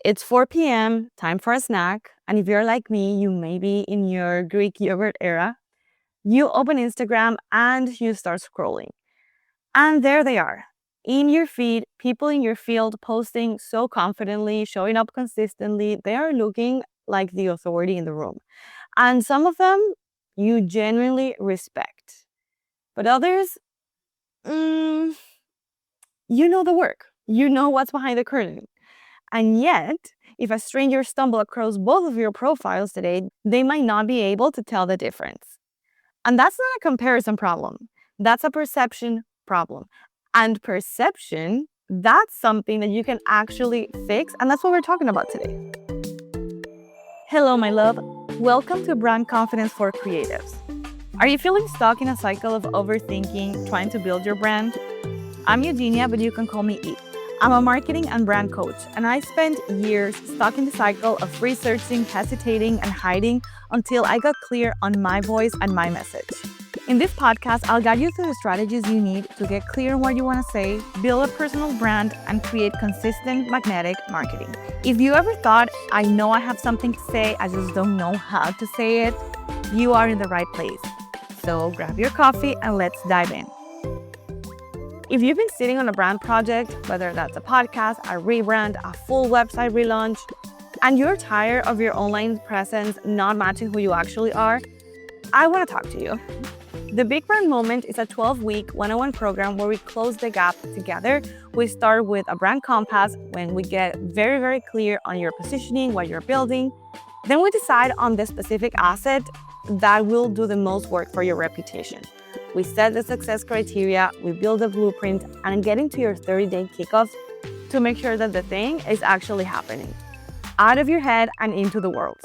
It's 4 p.m., time for a snack. And if you're like me, you may be in your Greek yogurt era. You open Instagram and you start scrolling. And there they are. In your feed, people in your field posting so confidently, showing up consistently. They are looking like the authority in the room. And some of them you genuinely respect. But others, mm, you know the work. You know what's behind the curtain. And yet, if a stranger stumble across both of your profiles today, they might not be able to tell the difference. And that's not a comparison problem. That's a perception problem. And perception, that's something that you can actually fix. And that's what we're talking about today. Hello, my love. Welcome to Brand Confidence for Creatives. Are you feeling stuck in a cycle of overthinking, trying to build your brand? I'm Eugenia, but you can call me E. I'm a marketing and brand coach, and I spent years stuck in the cycle of researching, hesitating, and hiding until I got clear on my voice and my message. In this podcast, I'll guide you through the strategies you need to get clear on what you want to say, build a personal brand, and create consistent magnetic marketing. If you ever thought, I know I have something to say, I just don't know how to say it, you are in the right place. So grab your coffee and let's dive in. If you've been sitting on a brand project, whether that's a podcast, a rebrand, a full website relaunch, and you're tired of your online presence not matching who you actually are, I want to talk to you. The Big Brand Moment is a 12-week one-on-one program where we close the gap together. We start with a brand compass when we get very, very clear on your positioning, what you're building. Then we decide on the specific asset that will do the most work for your reputation. We set the success criteria, we build a blueprint, and getting to your 30-day kickoff to make sure that the thing is actually happening, out of your head and into the world.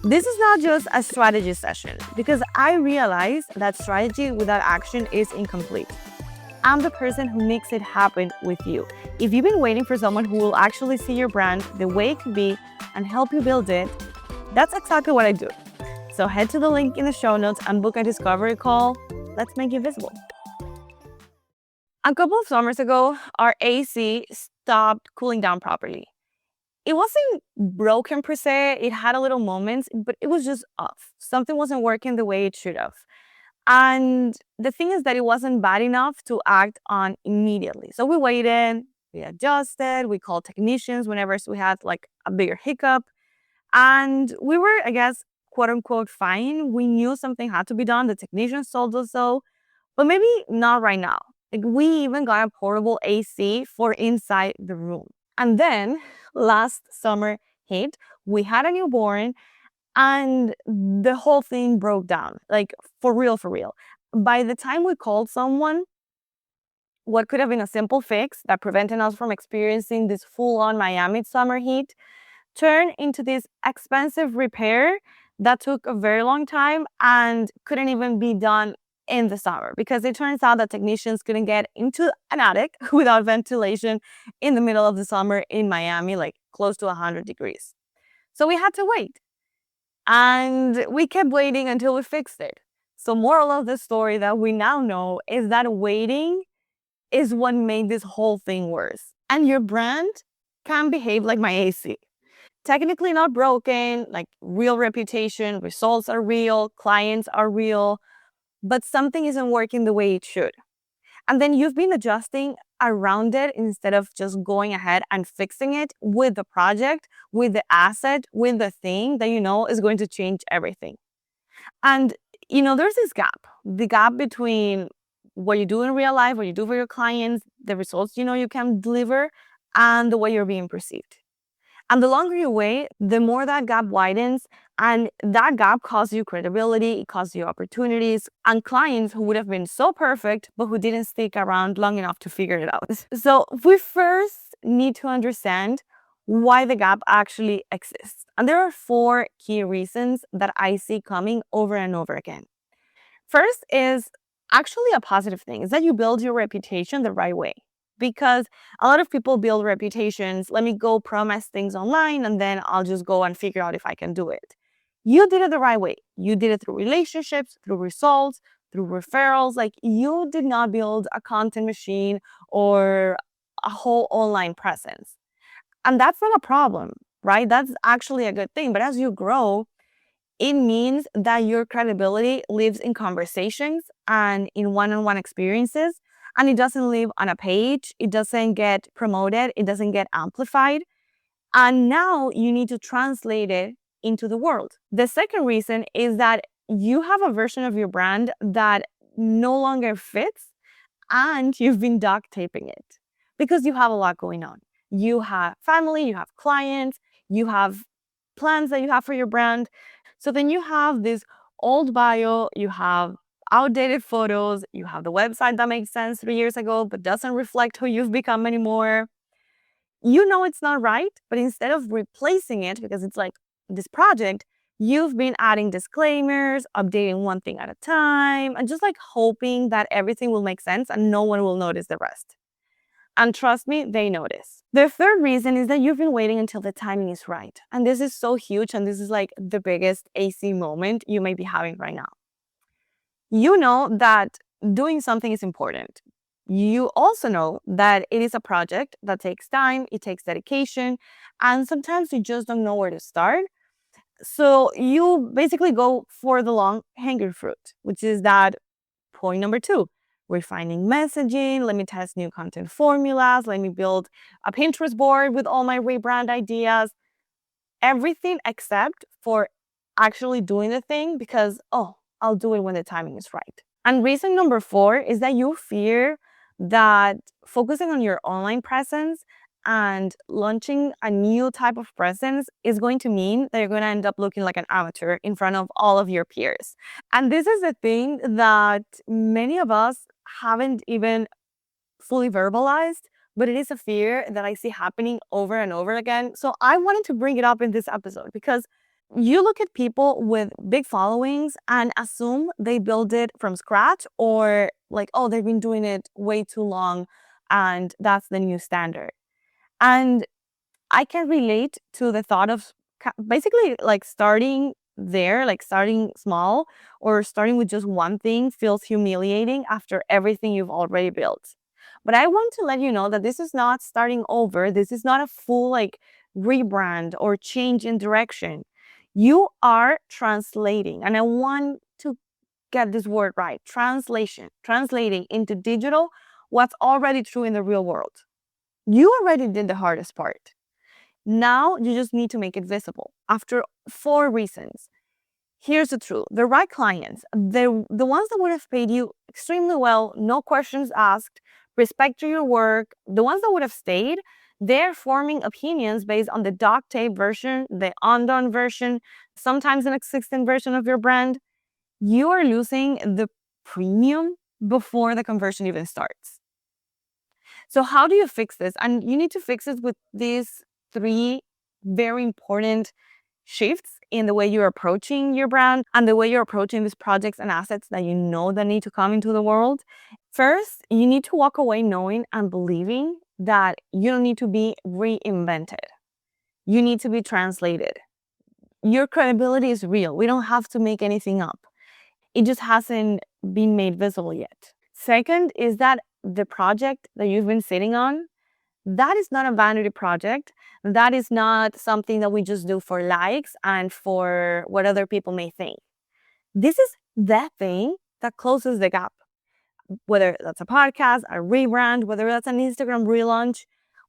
This is not just a strategy session, because I realize that strategy without action is incomplete. I'm the person who makes it happen with you. If you've been waiting for someone who will actually see your brand the way it could be and help you build it, that's exactly what I do. So head to the link in the show notes and book a discovery call. Let's make it visible. A couple of summers ago, our AC stopped cooling down properly. It wasn't broken per se, it had a little moments, but it was just off. Something wasn't working the way it should have. And the thing is that it wasn't bad enough to act on immediately. So we waited, we adjusted, we called technicians whenever we had like a bigger hiccup. And we were, I guess, quote unquote, fine. We knew something had to be done. The technicians told us so, but maybe not right now. Like we even got a portable AC for inside the room. And then last summer hit, we had a newborn and the whole thing broke down, like for real, for real. By the time we called someone, what could have been a simple fix that prevented us from experiencing this full-on Miami summer heat turned into this expensive repair that took a very long time and couldn't even be done in the summer because it turns out that technicians couldn't get into an attic without ventilation in the middle of the summer in Miami, like close to 100 degrees. So we had to wait. And we kept waiting until we fixed it. So moral of the story that we now know is that waiting is what made this whole thing worse. And your brand can behave like my AC. Technically not broken, like real reputation, results are real, clients are real, but something isn't working the way it should. And then you've been adjusting around it instead of just going ahead and fixing it with the project, with the asset, with the thing that you know is going to change everything. And, there's this gap, the gap between what you do in real life, what you do for your clients, the results you can deliver, and the way you're being perceived. And the longer you wait, the more that gap widens, and that gap costs you credibility, it costs you opportunities, and clients who would have been so perfect, but who didn't stick around long enough to figure it out. So we first need to understand why the gap actually exists. And there are 4 key reasons that I see coming over and over again. First is actually a positive thing, is that you build your reputation the right way. Because a lot of people build reputations, let me go promise things online and then I'll just go and figure out if I can do it. You did it the right way. You did it through relationships, through results, through referrals. Like you did not build a content machine or a whole online presence. And that's not a problem, right? That's actually a good thing. But as you grow, it means that your credibility lives in conversations and in one-on-one experiences, and it doesn't live on a page. It doesn't get promoted. It doesn't get amplified. And now you need to translate it into the world. The second reason is that you have a version of your brand that no longer fits, and you've been duct taping it because you have a lot going on. You have family, you have clients, you have plans that you have for your brand. So then you have this old bio, you have outdated photos, you have the website that makes sense 3 years ago but doesn't reflect who you've become anymore. You know it's not right, but instead of replacing it, because it's like this project, you've been adding disclaimers, updating one thing at a time, and just like hoping that everything will make sense and no one will notice the rest. And trust me, they notice. The third reason is that you've been waiting until the timing is right. And this is so huge, and this is like the biggest AC moment you may be having right now. You know that doing something is important. You also know that it is a project that takes time, it takes dedication, and sometimes you just don't know where to start. So you basically go for the long hanging fruit, which is that point number 2, refining messaging. Let me test new content formulas. Let me build a Pinterest board with all my rebrand ideas. Everything except for actually doing the thing because, oh, I'll do it when the timing is right. And reason number 4 is that you fear that focusing on your online presence and launching a new type of presence is going to mean that you're going to end up looking like an amateur in front of all of your peers. And this is a thing that many of us haven't even fully verbalized, but it is a fear that I see happening over and over again. So I wanted to bring it up in this episode because you look at people with big followings and assume they build it from scratch, or like, oh, they've been doing it way too long and that's the new standard. And I can relate to the thought of basically like starting there, like starting small or starting with just one thing feels humiliating after everything you've already built. But I want to let you know that this is not starting over. This is not a full like rebrand or change in direction. You are translating, and I want to get this word right. Translation, translating into digital what's already true in the real world. You already did the hardest part. Now you just need to make it visible after 4 reasons. Here's the truth. The right clients, the ones that would have paid you extremely well, no questions asked, respect to your work, the ones that would have stayed, they're forming opinions based on the duct tape version, the undone version, sometimes an existing version of your brand. You are losing the premium before the conversion even starts. So how do you fix this? And you need to fix it with these 3 very important shifts in the way you're approaching your brand and the way you're approaching these projects and assets that you know that need to come into the world. First, you need to walk away knowing and believing that you don't need to be reinvented. You need to be translated. Your credibility is real. We don't have to make anything up. It just hasn't been made visible yet. Second is that the project that you've been sitting on, that is not a vanity project. That is not something that we just do for likes and for what other people may think. This is the thing that closes the gap. Whether that's a podcast, a rebrand, whether that's an Instagram relaunch,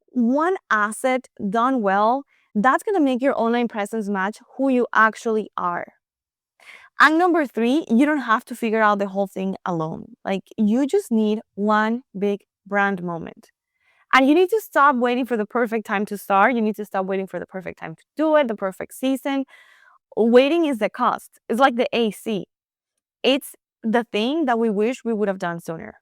one asset done well, that's going to make your online presence match who you actually are. And number 3, you don't have to figure out the whole thing alone. Like, you just need one big brand moment. And you need to stop waiting for the perfect time to start. You need to stop waiting for the perfect time to do it, the perfect season. Waiting is the cost. It's like the AC. It's the thing that we wish we would have done sooner.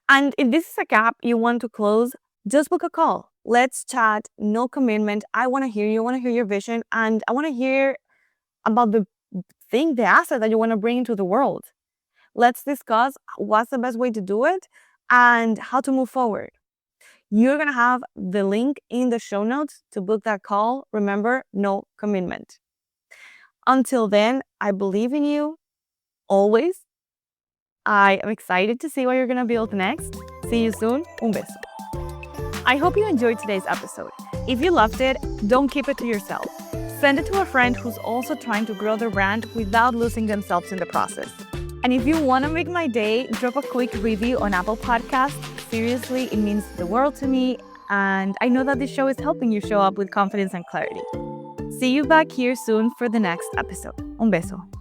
And if this is a gap you want to close, just book a call. Let's chat, no commitment. I want to hear you. I want to hear your vision. And I want to hear about the thing, the asset that you want to bring into the world. Let's discuss what's the best way to do it and how to move forward. You're going to have the link in the show notes to book that call. Remember, no commitment. Until then, I believe in you always. I am excited to see what you're going to build next. See you soon. Un beso. I hope you enjoyed today's episode. If you loved it, don't keep it to yourself. Send it to a friend who's also trying to grow their brand without losing themselves in the process. And if you want to make my day, drop a quick review on Apple Podcasts. Seriously, it means the world to me, and I know that this show is helping you show up with confidence and clarity. See you back here soon for the next episode. Un beso.